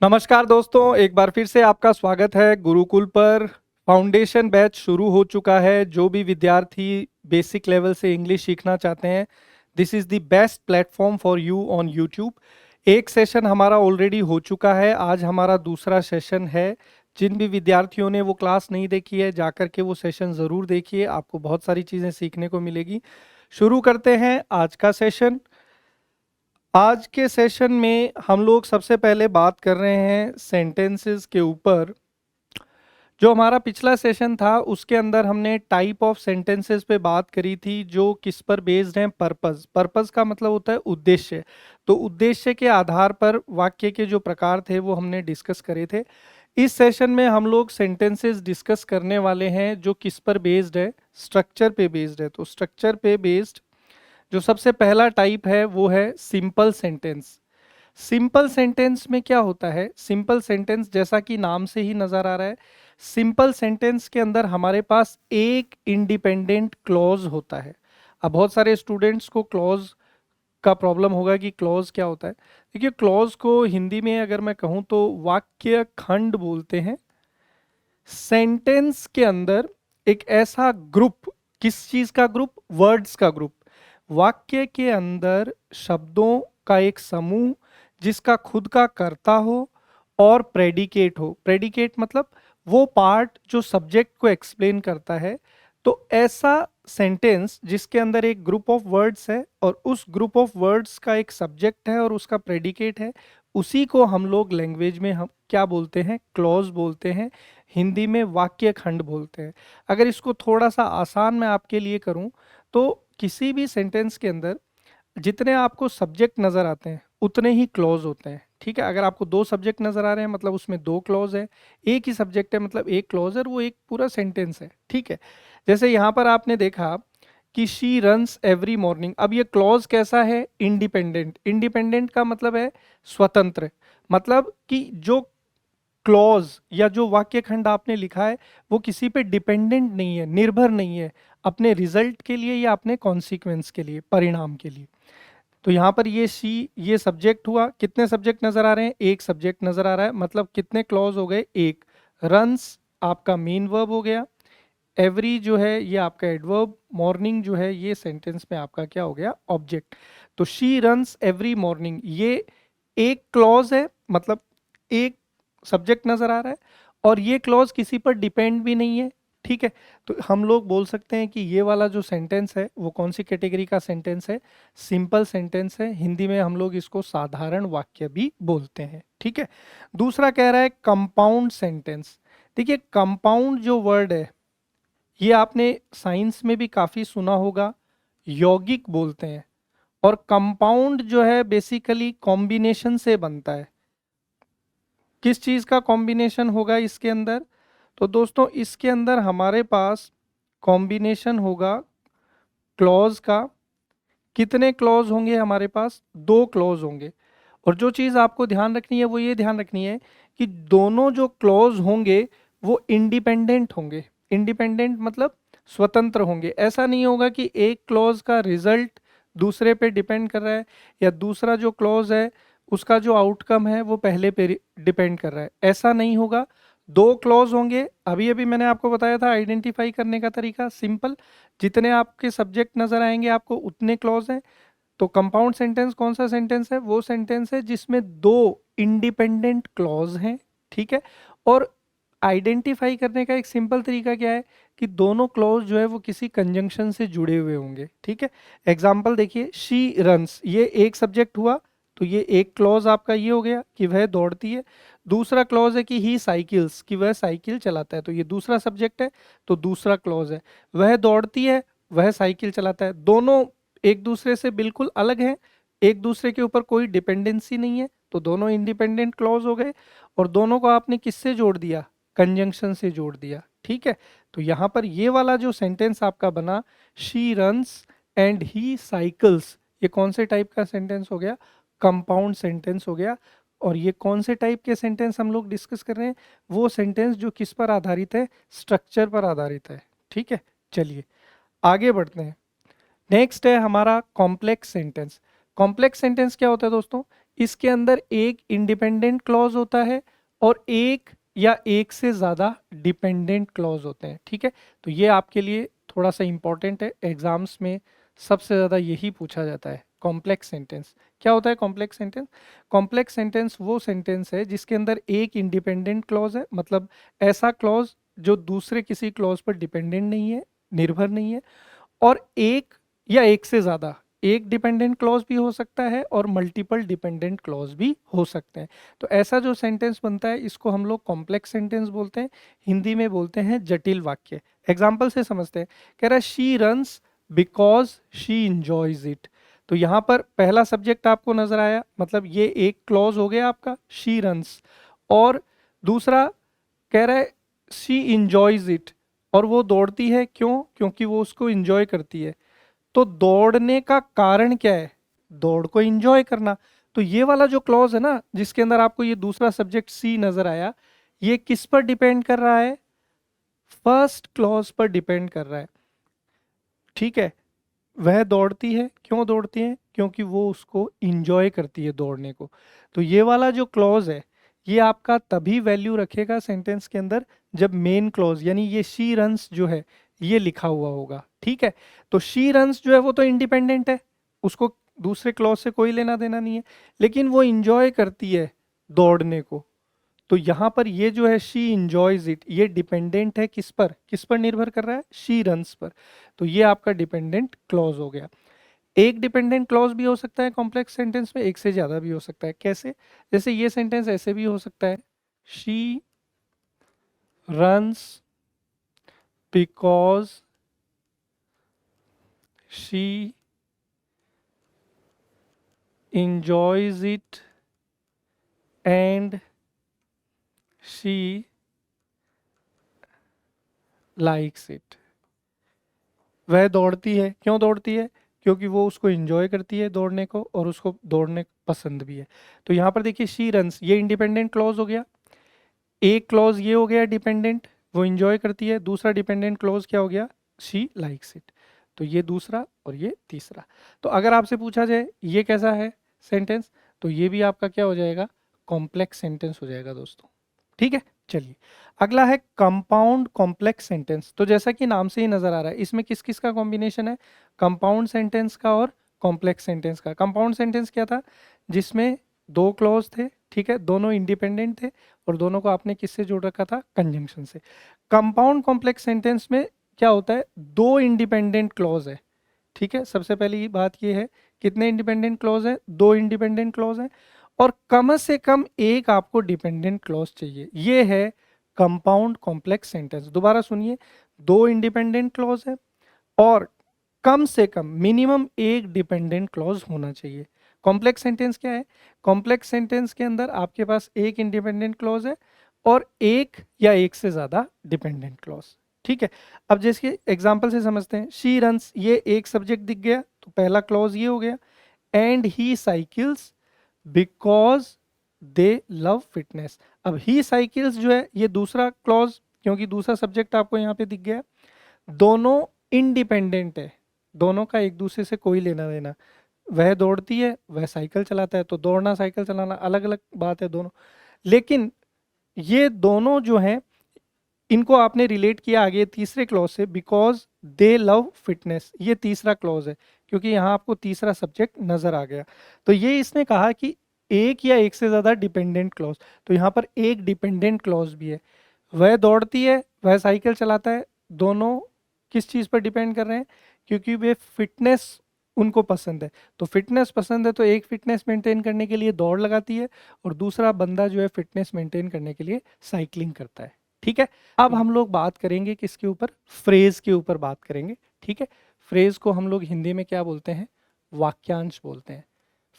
नमस्कार दोस्तों, एक बार फिर से आपका स्वागत है गुरुकुल पर। फाउंडेशन बैच शुरू हो चुका है। जो भी विद्यार्थी बेसिक लेवल से इंग्लिश सीखना चाहते हैं, this is the best platform for you on YouTube. एक सेशन हमारा ऑलरेडी हो चुका है, आज हमारा दूसरा सेशन है। जिन भी विद्यार्थियों ने वो क्लास नहीं देखी है, जाकर के वो सेशन ज़रूर देखिए, आपको बहुत सारी चीज़ें सीखने को मिलेगी। शुरू करते हैं आज का सेशन। आज के सेशन में हम लोग सबसे पहले बात कर रहे हैं सेंटेंसेस के ऊपर। जो हमारा पिछला सेशन था उसके अंदर हमने टाइप ऑफ सेंटेंसेस पे बात करी थी, जो किस पर बेस्ड हैं, पर्पस। पर्पस का मतलब होता है उद्देश्य। तो उद्देश्य के आधार पर वाक्य के जो प्रकार थे वो हमने डिस्कस करे थे। इस सेशन में हम लोग सेंटेंसेस डिस्कस करने वाले हैं जो किस पर बेस्ड है, स्ट्रक्चर पे बेस्ड है। तो स्ट्रक्चर पे बेस्ड जो सबसे पहला टाइप है वो है सिंपल सेंटेंस। सिंपल सेंटेंस में क्या होता है? सिंपल सेंटेंस जैसा कि नाम से ही नजर आ रहा है, सिंपल सेंटेंस के अंदर हमारे पास एक इंडिपेंडेंट क्लॉज होता है। अब बहुत सारे स्टूडेंट्स को क्लॉज का प्रॉब्लम होगा कि क्लॉज क्या होता है। देखिए, क्लॉज को हिंदी में अगर मैं कहूँ तो वाक्य खंड बोलते हैं। सेंटेंस के अंदर एक ऐसा ग्रुप, किस चीज का ग्रुप? वर्ड्स का ग्रुप। वाक्य के अंदर शब्दों का एक समूह जिसका खुद का कर्ता हो और प्रेडिकेट हो। प्रेडिकेट मतलब वो पार्ट जो सब्जेक्ट को एक्सप्लेन करता है। तो ऐसा सेंटेंस जिसके अंदर एक ग्रुप ऑफ वर्ड्स है और उस ग्रुप ऑफ वर्ड्स का एक सब्जेक्ट है और उसका प्रेडिकेट है, उसी को हम लोग लैंग्वेज में हम क्या बोलते हैं? क्लॉज बोलते हैं। हिंदी में वाक्य खंड बोलते हैं। अगर इसको थोड़ा सा आसान मैं आपके लिए करूं तो किसी भी सेंटेंस के अंदर जितने आपको सब्जेक्ट नजर आते हैं उतने ही क्लॉज होते हैं। ठीक है, अगर आपको दो सब्जेक्ट नजर आ रहे हैं मतलब उसमें दो क्लॉज है। एक ही सब्जेक्ट है मतलब एक क्लॉज है और वो एक पूरा सेंटेंस है। ठीक है, जैसे यहाँ पर आपने देखा कि शी रन्स एवरी मॉर्निंग। अब ये क्लॉज कैसा है? इंडिपेंडेंट। इंडिपेंडेंट का मतलब है स्वतंत्र। मतलब कि जो क्लॉज या जो वाक्य खंड आपने लिखा है वो किसी पे डिपेंडेंट नहीं है, निर्भर नहीं है अपने रिजल्ट के लिए या अपने कॉन्सिक्वेंस के लिए, परिणाम के लिए। तो यहाँ पर ये सी, ये सब्जेक्ट हुआ। कितने सब्जेक्ट नजर आ रहे हैं? एक सब्जेक्ट नजर आ रहा है। मतलब कितने क्लॉज हो गए? एक। रन्स आपका मेन वर्ब हो गया। एवरी जो है ये आपका एडवर्ब। मॉर्निंग जो है ये सेंटेंस में आपका क्या हो गया? ऑब्जेक्ट। तो शी रन्स एवरी मॉर्निंग, ये एक क्लॉज है, मतलब एक सब्जेक्ट नजर आ रहा है और ये क्लॉज किसी पर डिपेंड भी नहीं है। ठीक है, तो हम लोग बोल सकते हैं कि ये वाला जो सेंटेंस है वो कौन सी कैटेगरी का सेंटेंस है? सिंपल सेंटेंस है। हिंदी में हम लोग इसको साधारण वाक्य भी बोलते हैं। ठीक है, दूसरा कह रहा है कंपाउंड सेंटेंस। देखिए, कंपाउंड जो वर्ड है ये आपने साइंस में भी काफी सुना होगा, यौगिक बोलते हैं। और कंपाउंड जो है बेसिकली कॉम्बिनेशन से बनता है। किस चीज का कॉम्बिनेशन होगा इसके अंदर? तो दोस्तों इसके अंदर हमारे पास कॉम्बिनेशन होगा क्लॉज का। कितने क्लॉज होंगे हमारे पास? दो क्लॉज होंगे। और जो चीज आपको ध्यान रखनी है वो ये ध्यान रखनी है कि दोनों जो क्लॉज होंगे वो इंडिपेंडेंट होंगे। इंडिपेंडेंट मतलब स्वतंत्र होंगे। ऐसा नहीं होगा कि एक क्लॉज का रिजल्ट दूसरे पे डिपेंड कर रहा है या दूसरा जो क्लॉज है उसका जो आउटकम है वो पहले पे डिपेंड कर रहा है। ऐसा नहीं होगा। दो क्लॉज होंगे। अभी अभी मैंने आपको बताया था आइडेंटिफाई करने का तरीका, सिंपल। जितने आपके सब्जेक्ट नजर आएंगे आपको उतने क्लॉज हैं। तो कंपाउंड सेंटेंस कौन सा सेंटेंस है? वो सेंटेंस है जिसमें दो इंडिपेंडेंट क्लॉज हैं। ठीक है, और आइडेंटिफाई करने का एक सिंपल तरीका क्या है कि दोनों क्लॉज जो है वो किसी कंजंक्शन से जुड़े हुए होंगे। ठीक है, एग्जाम्पल देखिए, शी रन्स, ये एक सब्जेक्ट हुआ तो ये एक क्लॉज आपका ये हो गया कि वह दौड़ती है। दूसरा क्लॉज है कि ही साइकिल्स, कि वह साइकिल चलाता है, तो ये दूसरा सब्जेक्ट है तो दूसरा क्लॉज है। वह दौड़ती है, वह साइकिल चलाता है। दोनों एक दूसरे से बिल्कुल अलग हैं, एक दूसरे के ऊपर कोई डिपेंडेंसी नहीं है, तो दोनों इंडिपेंडेंट क्लॉज हो गए। और दोनों को आपने किससे जोड़ दिया? कंजंक्शन से जोड़ दिया। ठीक है, तो यहाँ पर ये वाला जो सेंटेंस आपका बना, she runs and he cycles, ये कौन से टाइप का सेंटेंस हो गया? कंपाउंड सेंटेंस हो गया। और ये कौन से टाइप के सेंटेंस हम लोग डिस्कस कर रहे हैं? वो सेंटेंस जो किस पर आधारित है? स्ट्रक्चर पर आधारित है। ठीक है, चलिए आगे बढ़ते हैं। नेक्स्ट है हमारा कॉम्प्लेक्स सेंटेंस। कॉम्प्लेक्स सेंटेंस क्या होता है दोस्तों? इसके अंदर एक इंडिपेंडेंट क्लॉज होता है और एक या एक से ज़्यादा डिपेंडेंट क्लॉज होते हैं। ठीक है, तो ये आपके लिए थोड़ा सा इंपॉर्टेंट है, एग्जाम्स में सबसे ज़्यादा यही पूछा जाता है। कॉम्प्लेक्स सेंटेंस क्या होता है? कॉम्प्लेक्स सेंटेंस, कॉम्प्लेक्स सेंटेंस वो सेंटेंस है जिसके अंदर एक इंडिपेंडेंट क्लॉज है, मतलब ऐसा क्लॉज जो दूसरे किसी क्लॉज पर डिपेंडेंट नहीं है, निर्भर नहीं है, और एक या एक से ज़्यादा, एक डिपेंडेंट क्लॉज भी हो सकता है और मल्टीपल डिपेंडेंट क्लॉज भी हो सकते हैं। तो ऐसा जो सेंटेंस बनता है इसको हम लोग कॉम्प्लेक्स सेंटेंस बोलते हैं, हिंदी में बोलते हैं जटिल वाक्य। एग्जाम्पल से समझते हैं, कह रहा है she runs because she enjoys it. तो यहाँ पर पहला सब्जेक्ट आपको नजर आया, मतलब ये एक क्लॉज हो गया आपका शी रन्स, और दूसरा कह रहा है शी इंजॉयज इट, और वो दौड़ती है क्यों? क्योंकि वो उसको इंजॉय करती है। तो दौड़ने का कारण क्या है? दौड़ को एंजॉय करना। तो ये वाला जो क्लॉज है ना, जिसके अंदर आपको ये दूसरा सब्जेक्ट सी नजर आया, ये किस पर डिपेंड कर रहा है? फर्स्ट क्लॉज पर डिपेंड कर रहा है। ठीक है, वह दौड़ती है, क्यों दौड़ती है? क्योंकि वो उसको इंजॉय करती है दौड़ने को। तो ये वाला जो क्लॉज है ये आपका तभी वैल्यू रखेगा सेंटेंस के अंदर जब मेन क्लॉज यानी ये शी रन्स जो है ये लिखा हुआ होगा। ठीक है, तो शी रन्स जो है वो तो इंडिपेंडेंट है, उसको दूसरे क्लॉज से कोई लेना देना नहीं है, लेकिन वो इंजॉय करती है दौड़ने को। तो यहाँ पर ये जो है शी इंजॉयज इट, ये डिपेंडेंट है किस पर निर्भर कर रहा है? शी रन्स पर। तो ये आपका डिपेंडेंट क्लॉज हो गया। एक डिपेंडेंट क्लॉज भी हो सकता है कॉम्प्लेक्स सेंटेंस में, एक से ज्यादा भी हो सकता है। कैसे? जैसे ये सेंटेंस ऐसे भी हो सकता है, she runs because she enjoys it and she likes it। वह दौड़ती है, क्यों दौड़ती है? क्योंकि वो उसको एंजॉय करती है दौड़ने को और उसको दौड़ने पसंद भी है। तो यहाँ पर देखिए शी रन्स, ये इंडिपेंडेंट क्लॉज हो गया, एक क्लॉज ये हो गया डिपेंडेंट, वो एंजॉय करती है। दूसरा डिपेंडेंट क्लॉज क्या हो गया? She likes it. तो ये दूसरा और ये तीसरा। तो अगर आपसे पूछा जाए ये कैसा है सेंटेंस, तो ये भी आपका क्या हो जाएगा? कॉम्प्लेक्स सेंटेंस हो जाएगा दोस्तों। ठीक है, चलिए अगला है कंपाउंड कॉम्प्लेक्स सेंटेंस। तो जैसा कि नाम से ही नजर आ रहा है, इसमें किस किस का कॉम्बिनेशन है? कंपाउंड सेंटेंस का और कॉम्प्लेक्स सेंटेंस का। कंपाउंड सेंटेंस क्या था? जिसमें दो क्लॉज थे, ठीक है, दोनों इंडिपेंडेंट थे और दोनों को आपने किससे जोड़ रखा था? कंजंक्शन से। कंपाउंड कॉम्प्लेक्स सेंटेंस में क्या होता है? दो इंडिपेंडेंट क्लॉज है। ठीक है, सबसे पहली बात ये है, कितने इंडिपेंडेंट क्लॉज है? दो इंडिपेंडेंट क्लॉज है, और कम से कम एक आपको डिपेंडेंट क्लॉज चाहिए। ये है कंपाउंड कॉम्प्लेक्स सेंटेंस। दोबारा सुनिए, दो इंडिपेंडेंट क्लॉज है और कम से कम मिनिमम एक डिपेंडेंट क्लॉज होना चाहिए। कॉम्प्लेक्स सेंटेंस क्या है? कॉम्प्लेक्स सेंटेंस के अंदर आपके पास एक इंडिपेंडेंट क्लॉज है और एक या एक से ज्यादा डिपेंडेंट क्लॉज। ठीक है, अब जैसे एग्जांपल से समझते हैं, शी रन्स, ये एक सब्जेक्ट दिख गया तो पहला क्लॉज ये हो गया, and he cycles because they love fitness. अब ही साइकिल्स जो है ये दूसरा क्लॉज, क्योंकि दूसरा सब्जेक्ट आपको यहाँ पे दिख गया। दोनों इंडिपेंडेंट है, दोनों का एक दूसरे से कोई लेना देना। वह दौड़ती है, वह साइकिल चलाता है, तो दौड़ना साइकिल चलाना अलग अलग बात है दोनों। लेकिन ये दोनों जो हैं इनको आपने रिलेट किया आगे तीसरे क्लॉज से, बिकॉज दे लव फिटनेस। ये तीसरा क्लॉज है क्योंकि यहाँ आपको तीसरा सब्जेक्ट नजर आ गया। तो ये इसने कहा कि एक या एक से ज्यादा डिपेंडेंट क्लॉज, तो यहाँ पर एक डिपेंडेंट क्लॉज भी है। वह दौड़ती है, वह साइकिल चलाता है, दोनों किस चीज पर डिपेंड कर रहे हैं? क्योंकि वे फिटनेस उनको पसंद है। तो फिटनेस पसंद है तो एक फिटनेस मेंटेन करने के लिए दौड़ लगाती है और दूसरा बंदा जो है फिटनेस मेंटेन करने के लिए साइकिलिंग करता है। ठीक है, अब हम लोग बात करेंगे किसके ऊपर? फ्रेज के ऊपर बात करेंगे। ठीक है, फ्रेज को हम लोग हिंदी में क्या बोलते हैं? वाक्यांश बोलते हैं।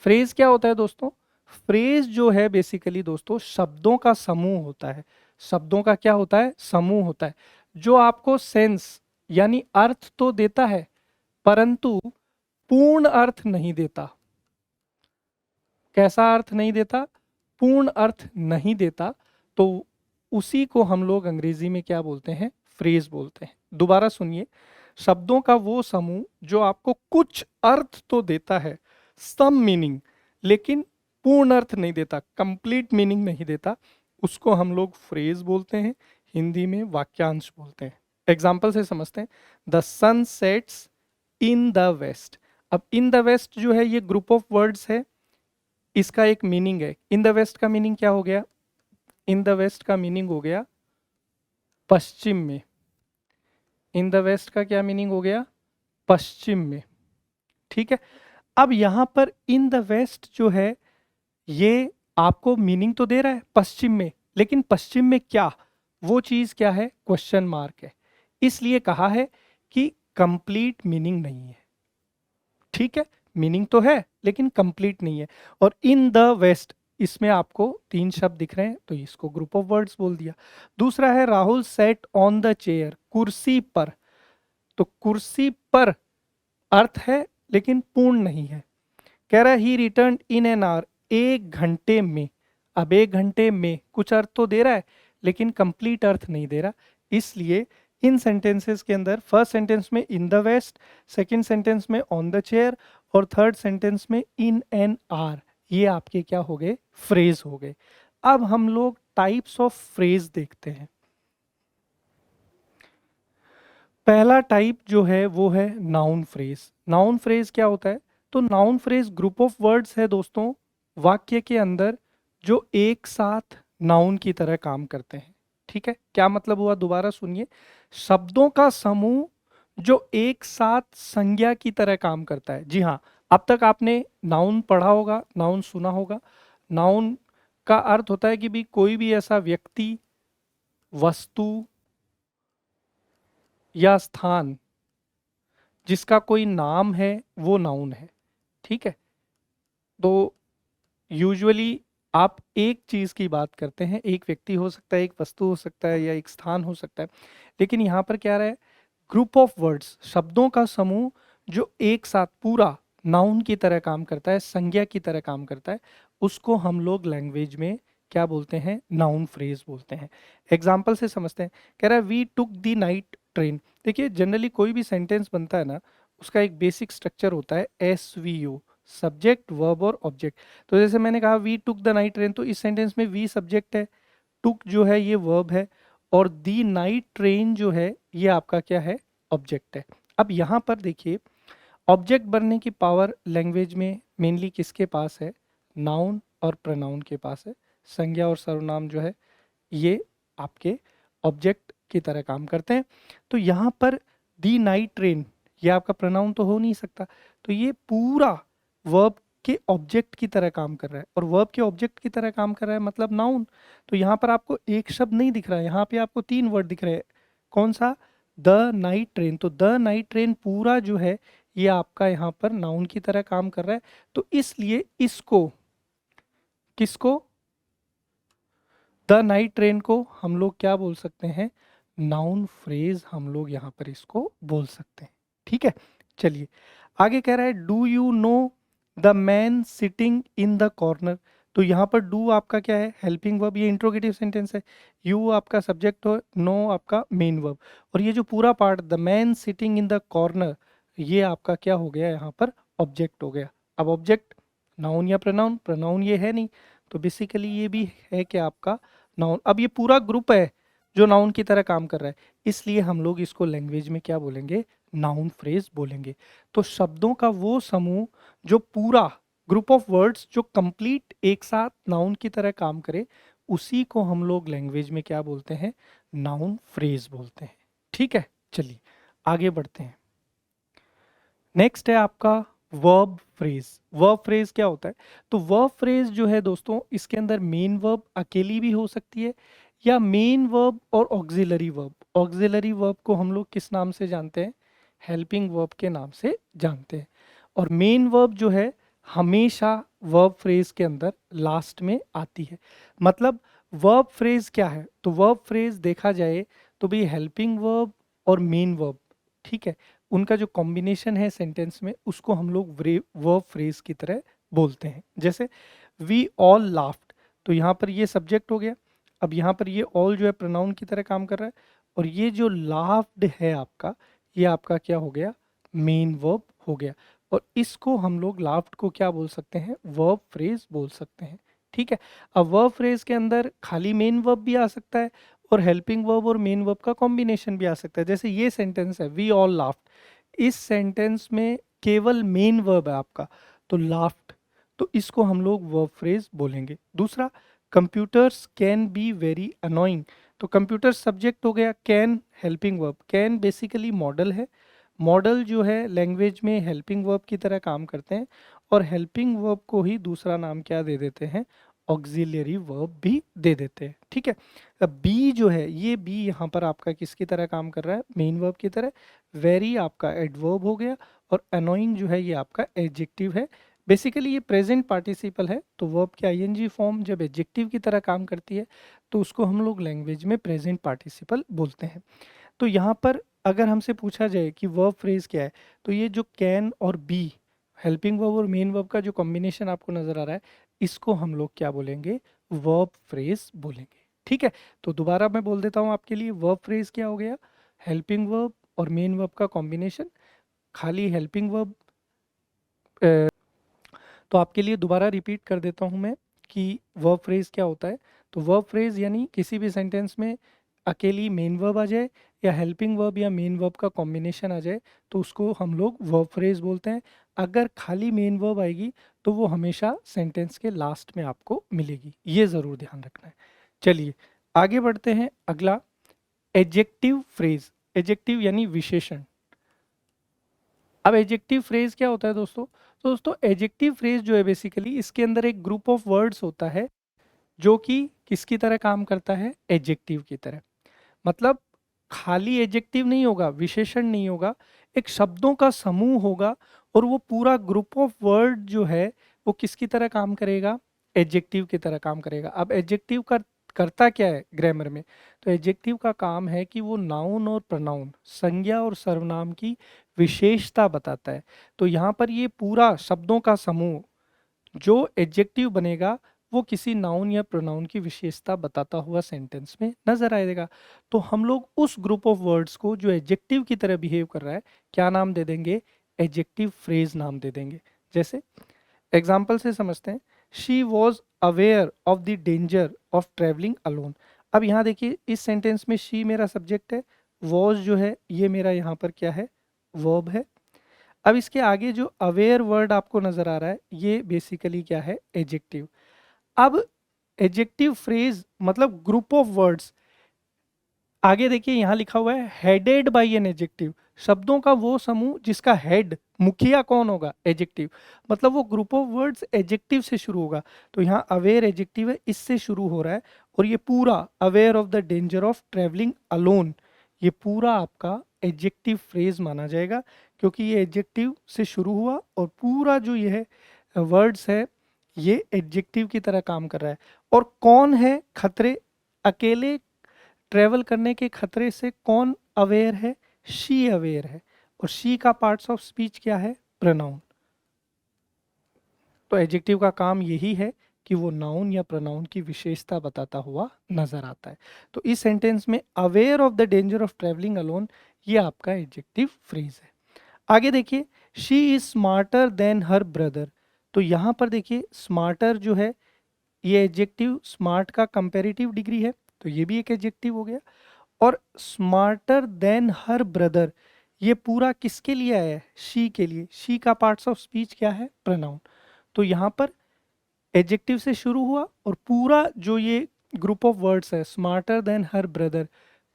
फ्रेज क्या होता है दोस्तों? फ्रेज जो है बेसिकली दोस्तों शब्दों का समूह होता है। शब्दों का क्या होता है? समूह होता है, जो आपको सेंस यानी अर्थ तो देता है परंतु पूर्ण अर्थ नहीं देता। कैसा अर्थ नहीं देता? पूर्ण अर्थ नहीं देता। तो उसी को हम लोग अंग्रेजी में क्या बोलते हैं? फ्रेज बोलते हैं। दोबारा सुनिए, शब्दों का वो समूह जो आपको कुछ अर्थ तो देता है, सम मीनिंग, लेकिन पूर्ण अर्थ नहीं देता, कंप्लीट मीनिंग नहीं देता, उसको हम लोग फ्रेज बोलते हैं, हिंदी में वाक्यांश बोलते हैं। एग्जाम्पल से समझते हैं। The sun sets in the west. अब इन द वेस्ट जो है ये ग्रुप ऑफ वर्ड्स है, इसका एक मीनिंग है। इन द वेस्ट का मीनिंग क्या हो गया? इन द वेस्ट का मीनिंग हो गया पश्चिम में। इन द वेस्ट का क्या मीनिंग हो गया? पश्चिम में। ठीक है। अब यहां पर इन द वेस्ट जो है ये आपको मीनिंग तो दे रहा है पश्चिम में, लेकिन पश्चिम में क्या, वो चीज क्या है? क्वेश्चन मार्क है। इसलिए कहा है कि कंप्लीट मीनिंग नहीं है। ठीक है, मीनिंग तो है लेकिन कंप्लीट नहीं है। और इन द वेस्ट, इसमें आपको 3 शब्द दिख रहे हैं तो इसको ग्रुप ऑफ वर्ड्स बोल दिया। दूसरा है Rahul set on the chair, कुर्सी पर। तो कुर्सी पर अर्थ है लेकिन पूर्ण नहीं है। कह रहा है ही रिटर्न इन एन आवर, 1 घंटे में। अब 1 घंटे में कुछ अर्थ तो दे रहा है लेकिन कंप्लीट अर्थ नहीं दे रहा। इसलिए इन सेंटेंसेस के अंदर फर्स्ट सेंटेंस में in the west, second sentence में ऑन द चेयर, और थर्ड सेंटेंस में इन एन आर, ये आपके क्या हो गए? फ्रेज हो गए। अब हम लोग टाइप्स ऑफ फ्रेज देखते हैं। पहला टाइप जो है वो है नाउन फ्रेज। नाउन फ्रेज क्या होता है? तो noun phrase group of words है दोस्तों, वाक्य के अंदर जो एक साथ नाउन की तरह काम करते हैं। ठीक है, क्या मतलब हुआ? दोबारा सुनिए। शब्दों का समूह जो एक साथ संज्ञा की तरह काम करता है। जी हाँ, अब तक आपने नाउन पढ़ा होगा, नाउन सुना होगा। नाउन का अर्थ होता है कि भी कोई भी ऐसा व्यक्ति, वस्तु या स्थान जिसका कोई नाम है वो नाउन है। ठीक है, तो यूजुअली आप एक चीज की बात करते हैं, एक व्यक्ति हो सकता है, एक वस्तु हो सकता है, या एक स्थान हो सकता है। लेकिन यहाँ पर क्या रहा है? ग्रुप ऑफ वर्ड्स, शब्दों का समूह जो एक साथ पूरा नाउन की तरह काम करता है, संज्ञा की तरह काम करता है, उसको हम लोग लैंग्वेज में क्या बोलते हैं? नाउन फ्रेज बोलते हैं। एग्जाम्पल से समझते हैं। कह रहा है we took the night train. देखिए, जनरली कोई भी सेंटेंस बनता है ना, उसका एक बेसिक स्ट्रक्चर होता है SVO, सब्जेक्ट, वर्ब और ऑब्जेक्ट। तो जैसे मैंने कहा we took the night train, तो इस सेंटेंस में वी सब्जेक्ट है, टुक जो है ये वर्ब है, और दी नाइट ट्रेन जो है ये आपका क्या है? ऑब्जेक्ट है। अब यहाँ पर देखिए, ऑब्जेक्ट बनने की पावर लैंग्वेज में मेनली किसके पास है? नाउन और प्रोनाउन के पास है। संज्ञा और सर्वनाम जो है ये आपके ऑब्जेक्ट की तरह काम करते हैं। तो यहाँ पर दी नाइट ट्रेन, ये आपका प्रोनाउन तो हो नहीं सकता, तो ये पूरा वर्ब के ऑब्जेक्ट की तरह काम कर रहा है, और वर्ब के ऑब्जेक्ट की तरह काम कर रहा है मतलब नाउन। तो यहाँ पर आपको एक शब्द नहीं दिख रहा है, यहाँ पे आपको 3 वर्ड दिख रहे हैं। कौन सा? The night train. तो द नाइट ट्रेन पूरा जो है ये आपका यहाँ पर नाउन की तरह काम कर रहा है। तो इसलिए इसको, किसको? द नाइट ट्रेन को हम लोग क्या बोल सकते हैं? नाउन फ्रेज हम लोग यहाँ पर इसको बोल सकते हैं। ठीक है, चलिए आगे कह रहा है do you know the man sitting in the corner. तो यहाँ पर डू आपका क्या है? हेल्पिंग वर्ब, ये इंट्रोगेटिव सेंटेंस है। यू आपका सब्जेक्ट हो, नो आपका मेन वर्ब, और ये जो पूरा part the man sitting in the corner, ये आपका क्या हो गया? यहाँ पर ऑब्जेक्ट हो गया। अब ऑब्जेक्ट नाउन या प्रोनाउन? प्रोनाउन ये है नहीं, तो बेसिकली ये भी है कि आपका नाउन। अब ये पूरा ग्रुप है जो नाउन की तरह काम कर रहा है, इसलिए हम लोग इसको लैंग्वेज में क्या बोलेंगे? नाउन फ्रेज बोलेंगे। तो शब्दों का वो समूह जो पूरा ग्रुप ऑफ वर्ड्स जो कंप्लीट एक साथ नाउन की तरह काम करे, उसी को हम लोग लैंग्वेज में क्या बोलते हैं? नाउन फ्रेज बोलते हैं। ठीक है, चलिए आगे बढ़ते हैं। नेक्स्ट है आपका वर्ब फ्रेज। वर्ब फ्रेज क्या होता है? तो वर्ब फ्रेज जो है दोस्तों, इसके अंदर मेन वर्ब अकेली भी हो सकती है, या मेन वर्ब और ऑक्सिलरी वर्ब। ऑक्सिलरी वर्ब को हम लोग किस नाम से जानते हैं? हेल्पिंग वर्ब के नाम से जानते हैं। और मेन वर्ब जो है हमेशा वर्ब फ्रेज के अंदर लास्ट में आती है। मतलब वर्ब फ्रेज क्या है? तो वर्ब फ्रेज देखा जाए तो भाई हेल्पिंग वर्ब और मेन वर्ब, ठीक है, उनका जो कॉम्बिनेशन है सेंटेंस में, उसको हम लोग वर्ब फ्रेज की तरह बोलते हैं। जैसे वी ऑल लाफ्ड, तो यहाँ पर ये सब्जेक्ट हो गया। अब यहाँ पर ये ऑल जो है प्रोनाउन की तरह काम कर रहा है, और ये जो लाफ्ड है आपका, ये आपका क्या हो गया? मेन वर्ब हो गया। और इसको हम लोग लाफ्ड को क्या बोल सकते हैं, वर्ब फ्रेज बोल सकते हैं। ठीक है, अब वर्ब फ्रेज के अंदर खाली मेन वर्ब भी आ सकता है और हेल्पिंग वर्ब और मेन वर्ब का कॉम्बिनेशन भी आ सकता है। जैसे ये सेंटेंस है, वी ऑल लाफ्ड, इस सेंटेंस में केवल मेन वर्ब है आपका, तो लाफ्ड, तो इसको हम लोग वर्ब फ्रेज बोलेंगे। दूसरा, computers can be very annoying, तो कंप्यूटर सब्जेक्ट हो गया, can helping verb, can basically model है, मॉडल जो है लैंग्वेज में हेल्पिंग वर्ब की तरह काम करते हैं, और हेल्पिंग वर्ब को ही दूसरा नाम क्या दे देते हैं, ऑक्सिलियरी वर्ब भी दे देते हैं। ठीक है, अब बी जो है, ये बी यहाँ पर आपका किसकी तरह काम कर रहा है, मेन वर्ब की तरह, वेरी आपका एडवर्ब हो गया, और अनोइंग जो है ये आपका एडजेक्टिव है। बेसिकली ये प्रेजेंट पार्टिसिपल है, तो वर्ब की आईएनजी फॉर्म जब एडजेक्टिव की तरह काम करती है तो उसको हम लोग लैंग्वेज में प्रेजेंट पार्टिसिपल बोलते हैं। तो यहाँ पर अगर हमसे पूछा जाए कि वर्ब फ्रेज क्या है, तो ये जो कैन और बी, हेल्पिंग वर्ब और मेन वर्ब का जो कॉम्बिनेशन आपको नजर आ रहा है, इसको हम लोग क्या बोलेंगे, वर्ब फ्रेज बोलेंगे। ठीक है, तो दोबारा मैं बोल देता हूँ आपके लिए, वर्ब फ्रेज क्या हो गया, हेल्पिंग वर्ब और मेन वर्ब का कॉम्बिनेशन, खाली हेल्पिंग वर्ब। तो आपके लिए दोबारा रिपीट कर देता हूँ मैं कि वर्ब फ्रेज क्या होता है। तो वर्ब फ्रेज यानी किसी भी सेंटेंस में अकेली मेन वर्ब आ जाए या हेल्पिंग वर्ब या मेन वर्ब का कॉम्बिनेशन आ जाए तो उसको हम लोग वर्ब फ्रेज बोलते हैं। अगर खाली मेन वर्ब आएगी तो वो हमेशा सेंटेंस के लास्ट में आपको मिलेगी, ये ज़रूर ध्यान रखना है। चलिए आगे बढ़ते हैं। अगला, एडजेक्टिव फ्रेज, एडजेक्टिव यानी विशेषण। अब एडजेक्टिव फ्रेज क्या होता है दोस्तों, तो दोस्तों एडजेक्टिव फ्रेज जो है बेसिकली इसके अंदर एक ग्रुप ऑफ वर्ड्स होता है जो कि किसकी तरह काम करता है, एडजेक्टिव की तरह। मतलब खाली एडजेक्टिव नहीं होगा, विशेषण नहीं होगा, एक शब्दों का समूह होगा और वो पूरा ग्रुप ऑफ वर्ड जो है वो किसकी तरह काम करेगा, एडजेक्टिव की तरह काम करेगा। अब एडजेक्टिव का करता क्या है ग्रामर में, तो एडजेक्टिव का काम है कि वो नाउन और प्रोनाउन, संज्ञा और सर्वनाम की विशेषता बताता है। तो यहाँ पर ये पूरा शब्दों का समूह जो एडजेक्टिव बनेगा वो किसी नाउन या प्रोनाउन की विशेषता बताता हुआ सेंटेंस में नजर आएगा। तो हम लोग उस ग्रुप ऑफ वर्ड्स को जो एडजेक्टिव की तरह बिहेव कर रहा है क्या नाम दे देंगे, एडजेक्टिव फ्रेज नाम दे देंगे। जैसे एग्जाम्पल से समझते हैं, she was aware of the danger of travelling alone. अब यहाँ देखिए इस सेंटेंस में शी मेरा सब्जेक्ट है, वॉज जो है ये मेरा यहाँ पर क्या है, वर्ब है। अब इसके आगे जो अवेयर वर्ड आपको नजर आ रहा है ये बेसिकली क्या है, एडजेक्टिव। अब एडजेक्टिव फ्रेज मतलब ग्रुप ऑफ वर्ड्स, आगे देखिए यहाँ लिखा हुआ है हेडेड बाय एन एडजेक्टिव, शब्दों का वो समूह जिसका हेड, मुखिया कौन होगा, एडजेक्टिव। मतलब वो ग्रुप ऑफ वर्ड्स एडजेक्टिव से शुरू होगा। तो यहाँ अवेयर एडजेक्टिव है, इससे शुरू हो रहा है, और ये पूरा aware of the danger of travelling alone, ये पूरा आपका एडजेक्टिव फ्रेज माना जाएगा क्योंकि ये एडजेक्टिव से शुरू हुआ और पूरा जो ये है वर्ड्स है ये एडजेक्टिव की तरह काम कर रहा है। और कौन है खतरे, अकेले ट्रेवल करने के खतरे से कौन अवेयर है, शी अवेयर है, और शी का पार्ट्स ऑफ स्पीच क्या है, प्रोनाउन। तो एडजेक्टिव का काम यही है कि वो नाउन या प्रोनाउन की विशेषता बताता हुआ नजर आता है। तो इस सेंटेंस में aware of the danger of travelling alone ये आपका एडजेक्टिव फ्रेज है। आगे देखिए, she is smarter than her brother. तो यहाँ पर देखिए स्मार्टर जो है ये एडजेक्टिव स्मार्ट का कंपैरेटिव डिग्री है, तो ये भी एक एडजेक्टिव हो गया। और स्मार्टर देन हर ब्रदर ये पूरा किसके लिए आया है, शी के लिए, शी का पार्ट्स ऑफ स्पीच क्या है, प्रोनाउन। तो यहाँ पर एडजेक्टिव से शुरू हुआ और पूरा जो ये ग्रुप ऑफ वर्ड्स है स्मार्टर देन हर ब्रदर,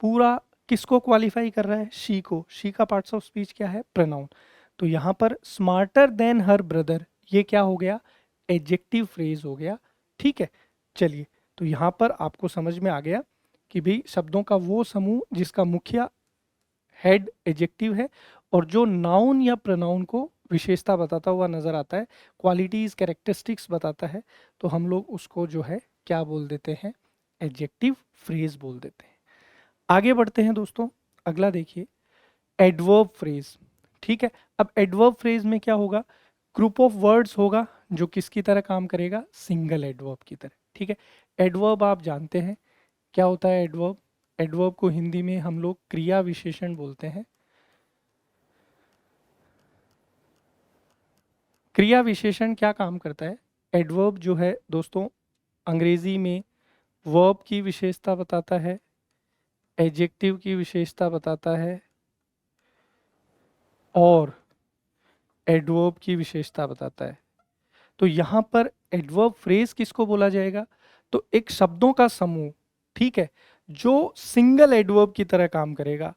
पूरा किसको क्वालिफाई कर रहा है, शी को, शी का पार्ट्स ऑफ स्पीच क्या है, प्रोनाउन। तो यहाँ पर स्मार्टर देन हर ब्रदर ये क्या हो गया, एडजेक्टिव फ्रेज हो गया। ठीक है, चलिए तो यहाँ पर आपको समझ में आ गया कि भाई शब्दों का वो समूह जिसका मुखिया हेड एडजेक्टिव है और जो नाउन या प्रोनाउन को विशेषता बताता हुआ नजर आता है, क्वालिटीज कैरेक्टरिस्टिक्स बताता है, तो हम लोग उसको जो है क्या बोल देते हैं, एडजेक्टिव फ्रेज बोल देते हैं। आगे बढ़ते हैं दोस्तों। अगला देखिए, एडवर्ब फ्रेज। ठीक है, अब एडवर्ब फ्रेज में क्या होगा, ग्रुप ऑफ वर्ड्स होगा जो किसकी तरह काम करेगा, सिंगल एडवर्ब की तरह। ठीक है, एडवर्ब आप जानते हैं क्या होता है एडवर्ब, एडवर्ब को हिंदी में हम लोग क्रिया विशेषण बोलते हैं। क्रिया विशेषण क्या काम करता है? एडवर्ब जो है दोस्तों अंग्रेजी में वर्ब की विशेषता बताता है, एडजेक्टिव की विशेषता बताता है और एडवर्ब की विशेषता बताता है। तो यहाँ पर एडवर्ब फ्रेज किसको बोला जाएगा? तो एक शब्दों का समूह, ठीक है, जो सिंगल एडवर्ब की तरह काम करेगा।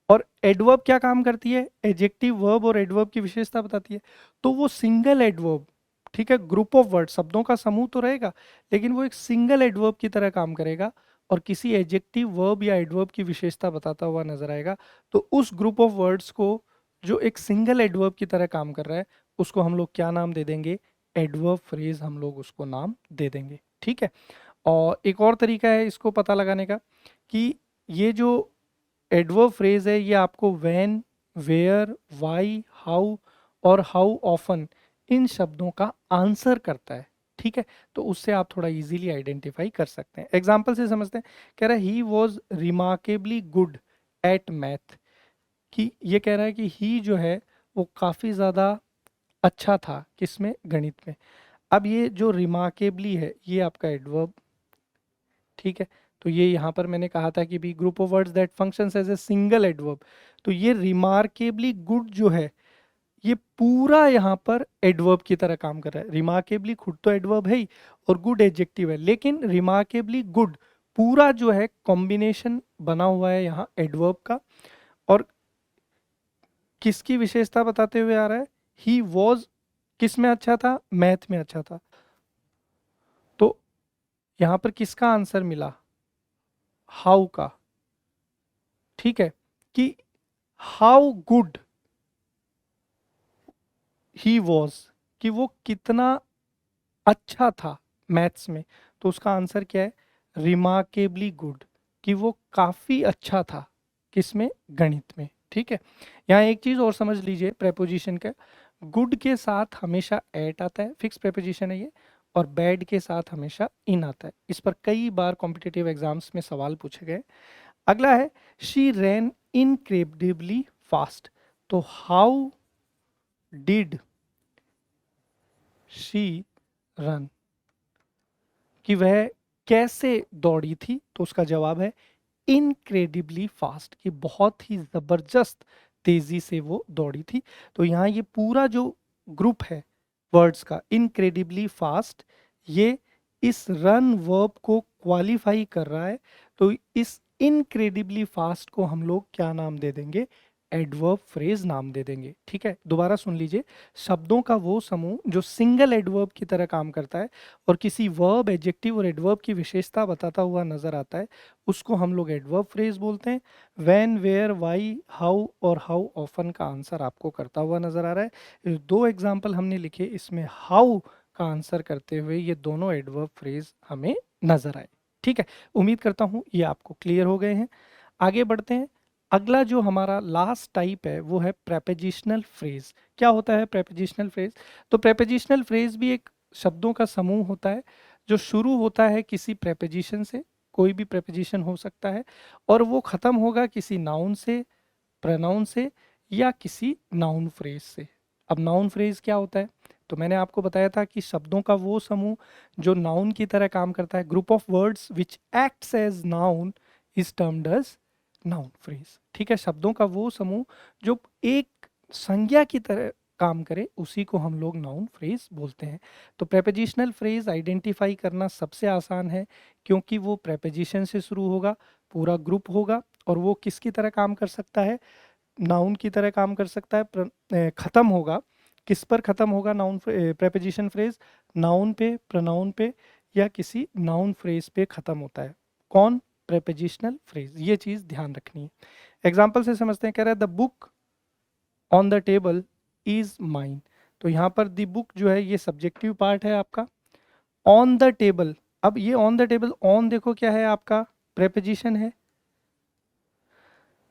और एडवर्ब क्या काम करती है? एडजेक्टिव, वर्ब और एडवर्ब की विशेषता बताती है। तो वो सिंगल एडवर्ब, ठीक है, ग्रुप ऑफ वर्ड, शब्दों का समूह तो रहेगा, लेकिन वो एक सिंगल एडवर्ब की तरह काम करेगा और किसी एडजेक्टिव, वर्ब या एडवर्ब की विशेषता बताता हुआ नजर आएगा। तो उस ग्रुप ऑफ वर्ड्स को जो एक सिंगल एडवर्ब की तरह काम कर रहा है, उसको हम लोग क्या नाम दे देंगे? एडवर्ब फ्रेज हम लोग उसको नाम दे देंगे, ठीक है। और एक और तरीका है इसको पता लगाने का कि ये जो एडवर्ब फ्रेज है ये आपको व्हेन, वेयर, व्हाई, हाउ और हाउ ऑफन इन शब्दों का आंसर करता है, ठीक है। तो उससे आप थोड़ा इजीली आइडेंटिफाई कर सकते हैं। एग्जांपल से समझते हैं। कह रहा है he was remarkably good at math, कि ये कह रहा है कि ही जो है वो काफ़ी ज़्यादा अच्छा था किसमें? गणित में। अब ये जो रिमार्केबली है ये आपका एडवर्ब, ठीक है। तो ये यहाँ पर मैंने कहा था कि भी group of words that functions as a single adverb. तो ये रिमार्केबली गुड जो है ये पूरा यहाँ पर एडवर्ब की तरह काम कर रहा है। रिमार्केबली खुद तो एडवर्ब है ही और गुड एडजेक्टिव है, लेकिन रिमार्केबली गुड पूरा जो है कॉम्बिनेशन बना हुआ है यहाँ एडवर्ब का। और किसकी विशेषता बताते हुए आ रहा है? ही वॉज किस में अच्छा था? मैथ में अच्छा था। तो यहां पर किसका आंसर मिला? हाउ का, ठीक है, कि हाउ गुड ही वॉज, कि वो कितना अच्छा था मैथ्स में। तो उसका आंसर क्या है? रिमार्केबली गुड, कि वो काफी अच्छा था किसमें? गणित में, ठीक है। यहाँ एक चीज और समझ लीजिए प्रेपोजिशन का, गुड के साथ हमेशा एट आता है, फिक्स प्रेपोजिशन है ये, और बैड के साथ हमेशा इन आता है। इस पर कई बार कॉम्पिटिटिव एग्जाम्स में सवाल पूछे गए। अगला है शी रैन इनक्रेडिबली फास्ट। तो हाउ डिड शी रन, कि वह कैसे दौड़ी थी? तो उसका जवाब है इनक्रेडिबली फास्ट, कि बहुत ही जबरदस्त तेजी से वो दौड़ी थी। तो यहाँ ये पूरा जो ग्रुप है वर्ड्स का, इनक्रेडिबली फास्ट, ये इस रन वर्ब को क्वालिफाई कर रहा है। तो इस इनक्रेडिबली फास्ट को हम लोग क्या नाम दे देंगे? एडवर्ब फ्रेज नाम दे देंगे, ठीक है। दोबारा सुन लीजिए, शब्दों का वो समूह जो सिंगल एडवर्ब की तरह काम करता है और किसी वर्ब, एडजेक्टिव और एडवर्ब की विशेषता बताता हुआ नजर आता है, उसको हम लोग एडवर्ब फ्रेज बोलते हैं। व्हेन, वेयर, व्हाई, हाउ और हाउ ऑफन का आंसर आपको करता हुआ नजर आ रहा है। दो एग्जाम्पल हमने लिखे, इसमें हाउ का आंसर करते हुए ये दोनों एडवर्ब फ्रेज हमें नजर आए, ठीक है। उम्मीद करता हूँ ये आपको क्लियर हो गए हैं। आगे बढ़ते हैं। अगला जो हमारा लास्ट टाइप है वो है प्रेपोजिशनल फ्रेज। क्या होता है प्रेपोजिशनल फ्रेज? तो प्रेपोजिशनल फ्रेज भी एक शब्दों का समूह होता है जो शुरू होता है किसी प्रेपोजिशन से, कोई भी प्रेपोजिशन हो सकता है, और वो खत्म होगा किसी नाउन से, प्रोनाउन से या किसी नाउन फ्रेज से। अब नाउन फ्रेज क्या होता है? तो मैंने आपको बताया था कि शब्दों का वो समूह जो नाउन की तरह काम करता है, group of words which acts as noun is termed as noun phrase, ठीक है। शब्दों का वो समूह जो एक संज्ञा की तरह काम करे उसी को हम लोग नाउन फ्रेज बोलते हैं। तो प्रेपोजिशनल फ्रेज आइडेंटिफाई करना सबसे आसान है, क्योंकि वो प्रेपोजिशन से शुरू होगा, पूरा ग्रुप होगा, और वो किसकी तरह काम कर सकता है? नाउन की तरह काम कर सकता है। खत्म होगा किस पर? खत्म होगा नाउन प्रेपोजिशन फ्रेज नाउन पे, प्रोनाउन पे या किसी नाउन फ्रेज पे खत्म होता है। कौन? Prepositional phrase. ये चीज ध्यान रखनी है। एग्जाम्पल से समझते हैं। कह रहा है the book on the table is mine. तो यहाँ पर द बुक जो है ये सब्जेक्टिव पार्ट है आपका। ऑन द टेबल, अब ये ऑन द टेबल, ऑन देखो क्या है आपका? प्रेपोजिशन है।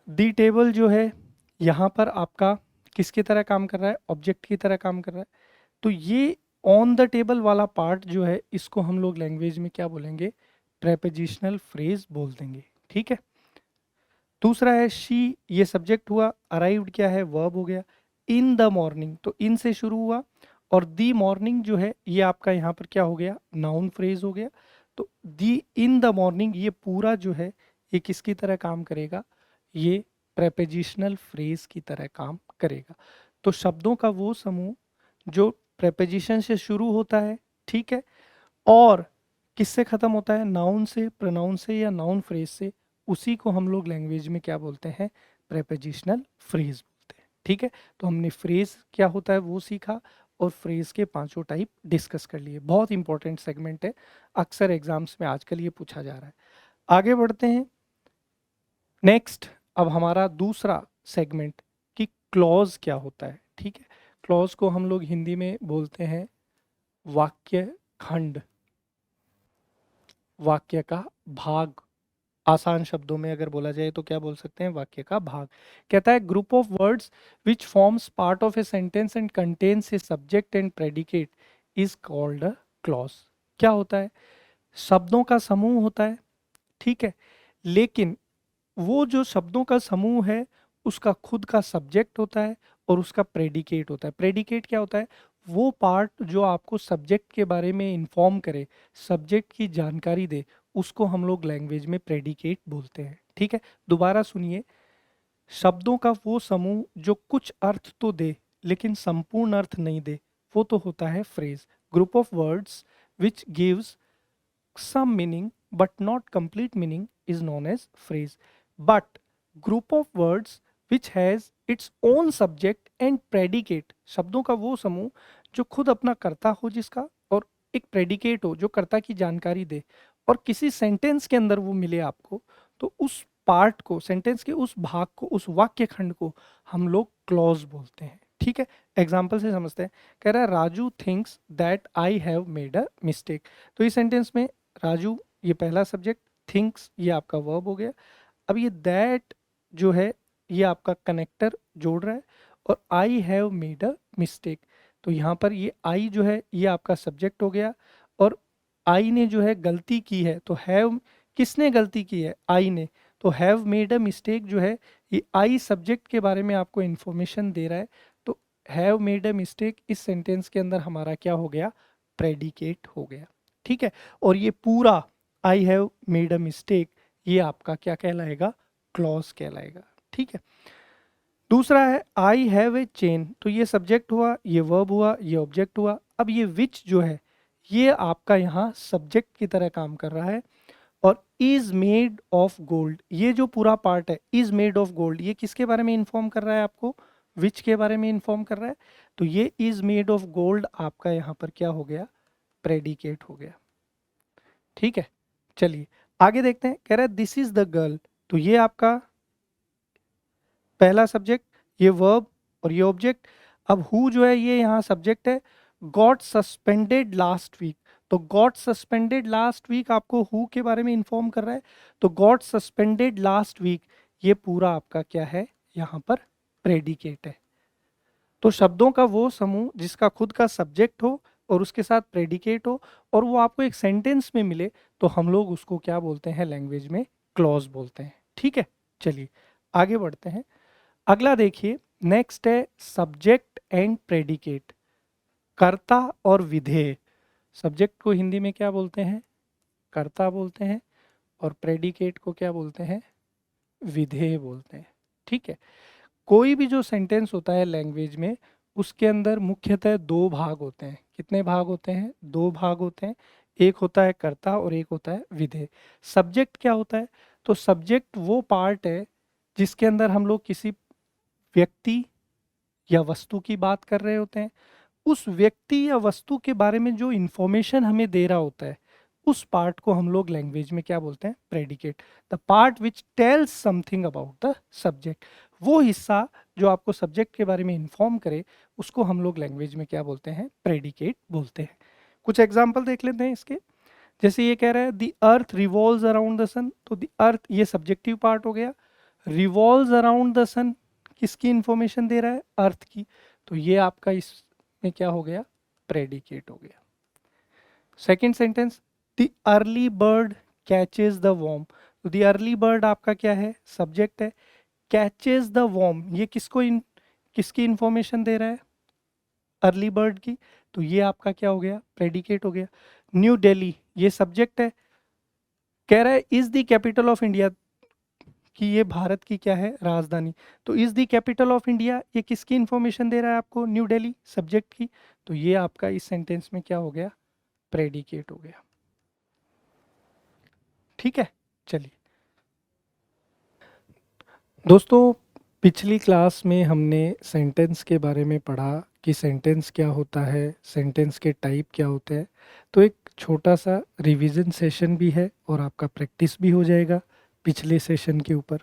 दी टेबल जो है यहाँ पर आपका किसकी तरह काम कर रहा है? ऑब्जेक्ट की तरह काम कर रहा है। तो ये ऑन द टेबल वाला पार्ट जो है इसको हम लोग लैंग्वेज में क्या बोलेंगे? प्रेपोजिशनल फ्रेज बोल देंगे, ठीक है। दूसरा है शी, ये सब्जेक्ट हुआ। अराइव्ड क्या है? वर्ब हो गया। इन द मॉर्निंग, तो इन से शुरू हुआ और दी मॉर्निंग जो है ये आपका यहाँ पर क्या हो गया, नाउन फ्रेज हो गया। तो दी इन द मॉर्निंग ये पूरा जो है ये किसकी तरह काम करेगा, ये प्रेपोजिशनल फ्रेज की तरह काम करेगा। तो शब्दों का वो समूह जो प्रेपोजिशन से शुरू होता है, ठीक है, और किससे खत्म होता है, नाउन से, प्रोनाउन से या नाउन फ्रेज से, उसी को हम लोग लैंग्वेज में क्या बोलते हैं, प्रेपोजिशनल फ्रेज बोलते हैं। ठीक है, तो हमने फ्रेज क्या होता है वो सीखा और फ्रेज के पांचों टाइप डिस्कस कर लिए। बहुत इंपॉर्टेंट सेगमेंट है, अक्सर एग्जाम्स में आजकल ये पूछा जा रहा है। आगे बढ़ते हैं नेक्स्ट। अब हमारा दूसरा सेगमेंट कि क्लॉज क्या होता है। ठीक है, क्लॉज को हम लोग हिंदी में बोलते हैं वाक्य खंड, वाक्य का भाग। आसान शब्दों में अगर बोला जाए तो क्या बोल सकते हैं, वाक्य का भाग। कहता है group of words which forms part of a sentence and contains a subject and predicate is called a clause. क्या होता है, शब्दों का समूह होता है, ठीक है, लेकिन वो जो शब्दों का समूह है उसका खुद का सब्जेक्ट होता है और उसका प्रेडिकेट होता है। प्रेडिकेट क्या होता है, वो पार्ट जो आपको सब्जेक्ट के बारे में इंफॉर्म करे, सब्जेक्ट की जानकारी दे, उसको हम लोग लैंग्वेज में प्रेडिकेट बोलते हैं। ठीक है, दोबारा सुनिए, शब्दों का वो समूह जो कुछ अर्थ तो दे लेकिन संपूर्ण अर्थ नहीं दे, वो तो होता है phrase. Group of words which gives some meaning but not complete meaning is known as phrase. But group of words which has its own subject and predicate, शब्दों का वो समूह जो खुद अपना कर्ता हो जिसका, और एक प्रेडिकेट हो जो कर्ता की जानकारी दे, और किसी सेंटेंस के अंदर वो मिले आपको, तो उस पार्ट को, सेंटेंस के उस भाग को, उस वाक्य खंड को हम लोग क्लॉज बोलते हैं। ठीक है, एग्जाम्पल से समझते हैं। कह रहा है Raju thinks that I have made a mistake. तो इस सेंटेंस में राजू ये पहला सब्जेक्ट, थिंक्स ये आपका वर्ब हो गया। अब ये दैट जो है ये आपका कनेक्टर जोड़ रहा है, और I have made a mistake, तो यहाँ पर ये आई जो है ये आपका सब्जेक्ट हो गया, और आई ने जो है गलती की है, तो हैव किसने गलती की है, आई ने, तो हैव मेड अ मिस्टेक जो है ये आई सब्जेक्ट के बारे में आपको इंफॉर्मेशन दे रहा है। तो हैव मेड अ मिस्टेक इस सेंटेंस के अंदर हमारा क्या हो गया, प्रेडिकेट हो गया। ठीक है, और ये पूरा I have made a mistake ये आपका क्या कहलाएगा, क्लॉज कहलाएगा। ठीक है, दूसरा है आई हैव ए चेन, तो ये सब्जेक्ट हुआ, ये वर्ब हुआ, ये ऑब्जेक्ट हुआ। अब ये विच जो है ये आपका यहाँ सब्जेक्ट की तरह काम कर रहा है, और इज मेड ऑफ गोल्ड ये जो पूरा पार्ट है, इज मेड ऑफ गोल्ड, ये किसके बारे में इंफॉर्म कर रहा है आपको, विच के बारे में इंफॉर्म कर रहा है। तो ये इज मेड ऑफ गोल्ड आपका यहाँ पर क्या हो गया, प्रेडिकेट हो गया। ठीक है, चलिए आगे देखते हैं। कह रहा है दिस इज द गर्ल, तो ये आपका पहला सब्जेक्ट, ये वर्ब और ये ऑब्जेक्ट। अब हु जो है ये यहाँ सब्जेक्ट है। गॉट सस्पेंडेड लास्ट वीक, तो गॉट सस्पेंडेड लास्ट वीक आपको हु के बारे में इंफॉर्म कर रहा है, तो गॉट सस्पेंडेड लास्ट वीक ये पूरा आपका क्या है, यहाँ पर प्रेडिकेट है। तो शब्दों का वो समूह जिसका खुद का सब्जेक्ट हो और उसके साथ प्रेडिकेट हो, और वो आपको एक सेंटेंस में मिले, तो हम लोग उसको क्या बोलते हैं, लैंग्वेज में क्लॉज बोलते हैं। ठीक है, चलिए आगे बढ़ते हैं। अगला देखिए, नेक्स्ट है सब्जेक्ट एंड प्रेडिकेट, कर्ता और विधेय। सब्जेक्ट को हिंदी में क्या बोलते हैं, कर्ता बोलते हैं, और प्रेडिकेट को क्या बोलते हैं, विधेय बोलते हैं। ठीक है, कोई भी जो सेंटेंस होता है लैंग्वेज में, उसके अंदर मुख्यतः दो भाग होते हैं। कितने भाग होते हैं, दो भाग होते हैं। एक होता है कर्ता और एक होता है विधेय। सब्जेक्ट क्या होता है, तो सब्जेक्ट वो पार्ट है जिसके अंदर हम लोग किसी व्यक्ति या वस्तु की बात कर रहे होते हैं। उस व्यक्ति या वस्तु के बारे में जो इंफॉर्मेशन हमें दे रहा होता है, उस पार्ट को हम लोग लैंग्वेज में क्या बोलते हैं, predicate. The part which tells something about the subject, वो हिस्सा जो आपको सब्जेक्ट के बारे में इंफॉर्म करे, उसको हम लोग लैंग्वेज में क्या बोलते हैं, प्रेडिकेट बोलते हैं। कुछ एग्जाम्पल देख लेते हैं इसके। जैसे ये कह रहा है the earth revolves around the sun, तो द अर्थ ये सब्जेक्टिव पार्ट हो गया। रिवॉल्व्स अराउंड द सन किसकी इंफॉर्मेशन दे रहा है, अर्थ की, तो ये आपका इसमें क्या हो गया, प्रेडिकेट हो गया। Second sentence, the early bird catches the worm, तो द अर्ली बर्ड आपका क्या है, सब्जेक्ट है। कैचेज द वॉर्म ये किसको किसकी इंफॉर्मेशन दे रहा है, अर्ली बर्ड की, तो ये आपका क्या हो गया, प्रेडिकेट हो गया। न्यू दिल्ली ये सब्जेक्ट है। कह रहा है is the capital of India, कि ये भारत की क्या है, राजधानी। तो is the capital of India, ये किसकी इंफॉर्मेशन दे रहा है आपको, न्यू दिल्ली सब्जेक्ट की। तो ये आपका इस सेंटेंस में क्या हो गया, प्रेडिकेट हो गया। ठीक है, चलिए दोस्तों, पिछली क्लास में हमने सेंटेंस के बारे में पढ़ा कि सेंटेंस क्या होता है, सेंटेंस के टाइप क्या होते हैं। तो एक छोटा सा रिवीजन सेशन भी है और आपका प्रैक्टिस भी हो जाएगा पिछले सेशन के ऊपर।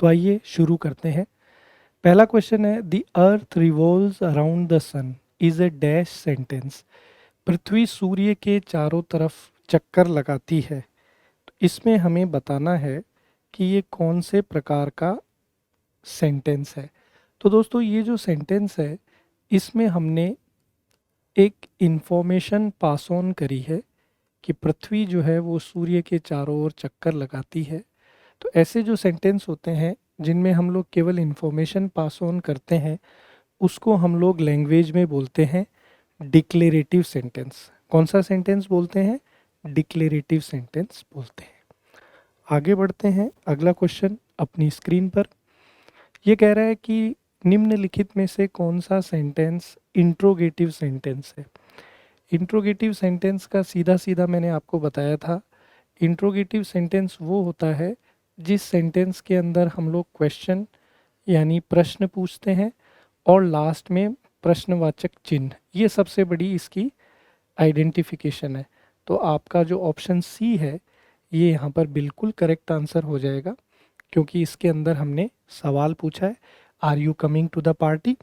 तो आइए शुरू करते हैं। पहला क्वेश्चन है, the earth revolves around the sun is a dash sentence. पृथ्वी सूर्य के चारों तरफ चक्कर लगाती है। तो इसमें हमें बताना है कि ये कौन से प्रकार का सेंटेंस है। तो दोस्तों ये जो सेंटेंस है, इसमें हमने एक इंफॉर्मेशन पास ऑन करी है कि पृथ्वी जो है वो सूर्य के चारों ओर चक्कर लगाती है। तो ऐसे जो सेंटेंस होते हैं जिनमें हम लोग केवल इंफॉर्मेशन पास ऑन करते हैं, उसको हम लोग लैंग्वेज में बोलते हैं डिक्लेरेटिव सेंटेंस। कौन सा सेंटेंस बोलते हैं, डिक्लेरेटिव सेंटेंस बोलते हैं। आगे बढ़ते हैं, अगला क्वेश्चन अपनी स्क्रीन पर। ये कह रहा है कि निम्नलिखित में से कौन सा सेंटेंस इंट्रोगेटिव सेंटेंस है। इंट्रोगेटिव सेंटेंस का सीधा सीधा मैंने आपको बताया था, इंट्रोगेटिव सेंटेंस वो होता है जिस सेंटेंस के अंदर हम लोग क्वेश्चन यानी प्रश्न पूछते हैं और लास्ट में प्रश्नवाचक चिन्ह, ये सबसे बड़ी इसकी आइडेंटिफिकेशन है। तो आपका जो ऑप्शन सी है ये यहाँ पर बिल्कुल करेक्ट आंसर हो जाएगा, क्योंकि इसके अंदर हमने सवाल पूछा है, are you coming to the party,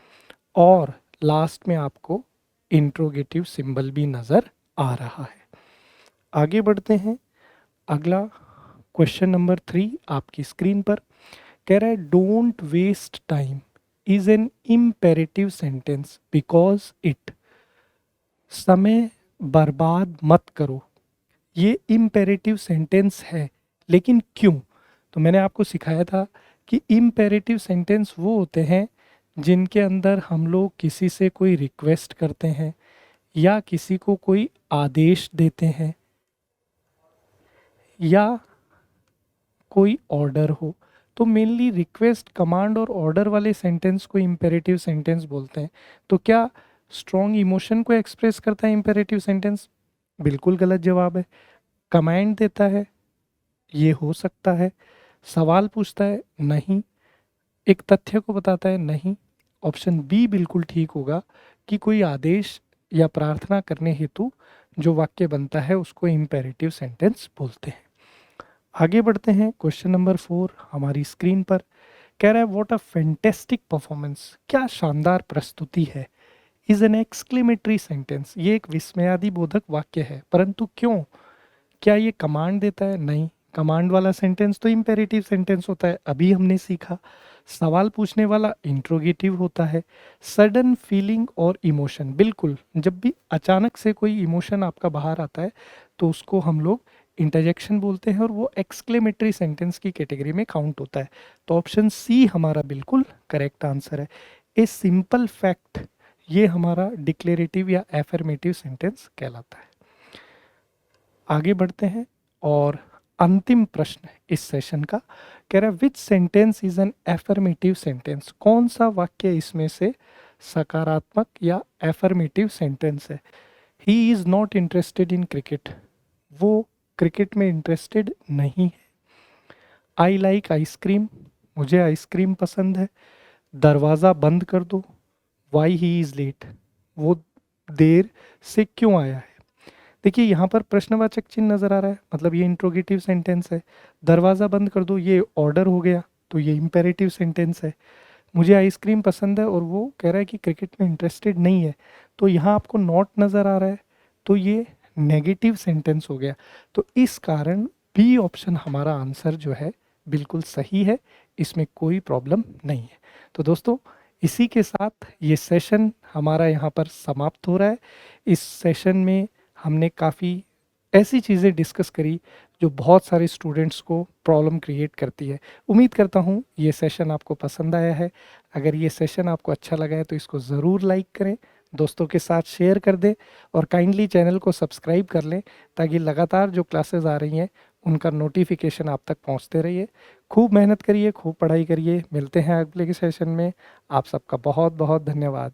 और लास्ट में आपको इंट्रोगेटिव सिंबल भी नज़र आ रहा है। आगे बढ़ते हैं, अगला क्वेश्चन नंबर 3 आपकी स्क्रीन पर। कह रहा है don't waste time is an imperative sentence because it. समय बर्बाद मत करो, ये इम्पेरेटिव सेंटेंस है, लेकिन क्यों। तो मैंने आपको सिखाया था कि इम्पेरेटिव सेंटेंस वो होते हैं जिनके अंदर हम लोग किसी से कोई रिक्वेस्ट करते हैं या किसी को कोई आदेश देते हैं या कोई ऑर्डर हो। तो मेनली रिक्वेस्ट, कमांड और ऑर्डर वाले सेंटेंस को इम्पेरेटिव सेंटेंस बोलते हैं। तो क्या स्ट्रॉन्ग इमोशन को एक्सप्रेस करता है इम्पेरेटिव सेंटेंस? बिल्कुल गलत जवाब है। कमांड देता है, ये हो सकता है। सवाल पूछता है, नहीं। एक तथ्य को बताता है, नहीं। ऑप्शन बी बिल्कुल ठीक होगा कि कोई आदेश या प्रार्थना करने हेतु जो वाक्य बनता है उसको इम्पेरेटिव सेंटेंस बोलते हैं। आगे बढ़ते हैं, क्वेश्चन नंबर 4 हमारी स्क्रीन पर। कह रहा है व्हाट अ फैंटेस्टिक परफॉर्मेंस, क्या शानदार प्रस्तुति है। इज एन एक्सक्लेमेटरी सेंटेंस, ये एक विस्मयादिबोधक वाक्य है, परंतु क्यों। क्या ये कमांड देता है? नहीं, कमांड वाला सेंटेंस तो इम्पेरेटिव सेंटेंस होता है, अभी हमने सीखा। सवाल पूछने वाला इंट्रोगेटिव होता है। सडन फीलिंग और इमोशन, बिल्कुल जब भी अचानक से कोई इमोशन आपका बाहर आता है तो उसको हम लोग इंटरजेक्शन बोलते हैं और वो एक्सक्लेमेटरी सेंटेंस की कैटेगरी में काउंट होता है। तो ऑप्शन सी हमारा बिल्कुल करेक्ट आंसर है। ए सिंपल फैक्ट, ये हमारा डिक्लेरेटिव या एफर्मेटिव सेंटेंस कहलाता है। आगे बढ़ते हैं और अंतिम प्रश्न इस सेशन का। कह रहा है विच sentence is an affirmative sentence, कौन सा वाक्य इसमें से सकारात्मक या एफर्मेटिव सेंटेंस है। He is not interested in cricket, वो क्रिकेट में इंटरेस्टेड नहीं है। आई लाइक आइसक्रीम, मुझे आइसक्रीम पसंद है। दरवाज़ा बंद कर दो, वाई ही इज़ लेट, वो देर से क्यों आया है। देखिए यहाँ पर प्रश्नवाचक चिन्ह नज़र आ रहा है, मतलब ये इंट्रोगेटिव सेंटेंस है। दरवाज़ा बंद कर दो, ये ऑर्डर हो गया, तो ये इम्पेरेटिव सेंटेंस है। मुझे आइसक्रीम पसंद है और वो कह रहा है कि क्रिकेट में इंटरेस्टेड नहीं है, तो यहाँ आपको नॉट नज़र आ रहा है, तो ये नेगेटिव सेंटेंस हो गया। तो इस कारण बी ऑप्शन हमारा आंसर जो है बिल्कुल सही है, इसमें कोई प्रॉब्लम नहीं है। तो दोस्तों इसी के साथ ये सेशन हमारा यहाँ पर समाप्त हो रहा है। इस सेशन में हमने काफ़ी ऐसी चीज़ें डिस्कस करी जो बहुत सारे स्टूडेंट्स को प्रॉब्लम क्रिएट करती है। उम्मीद करता हूँ ये सेशन आपको पसंद आया है। अगर ये सेशन आपको अच्छा लगा है तो इसको ज़रूर लाइक करें, दोस्तों के साथ शेयर कर दें और काइंडली चैनल को सब्सक्राइब कर लें ताकि लगातार जो क्लासेस आ रही हैं उनका नोटिफिकेशन आप तक पहुंचते रहिए। खूब मेहनत करिए, खूब पढ़ाई करिए। मिलते हैं अगले के सेशन में। आप सबका बहुत बहुत धन्यवाद।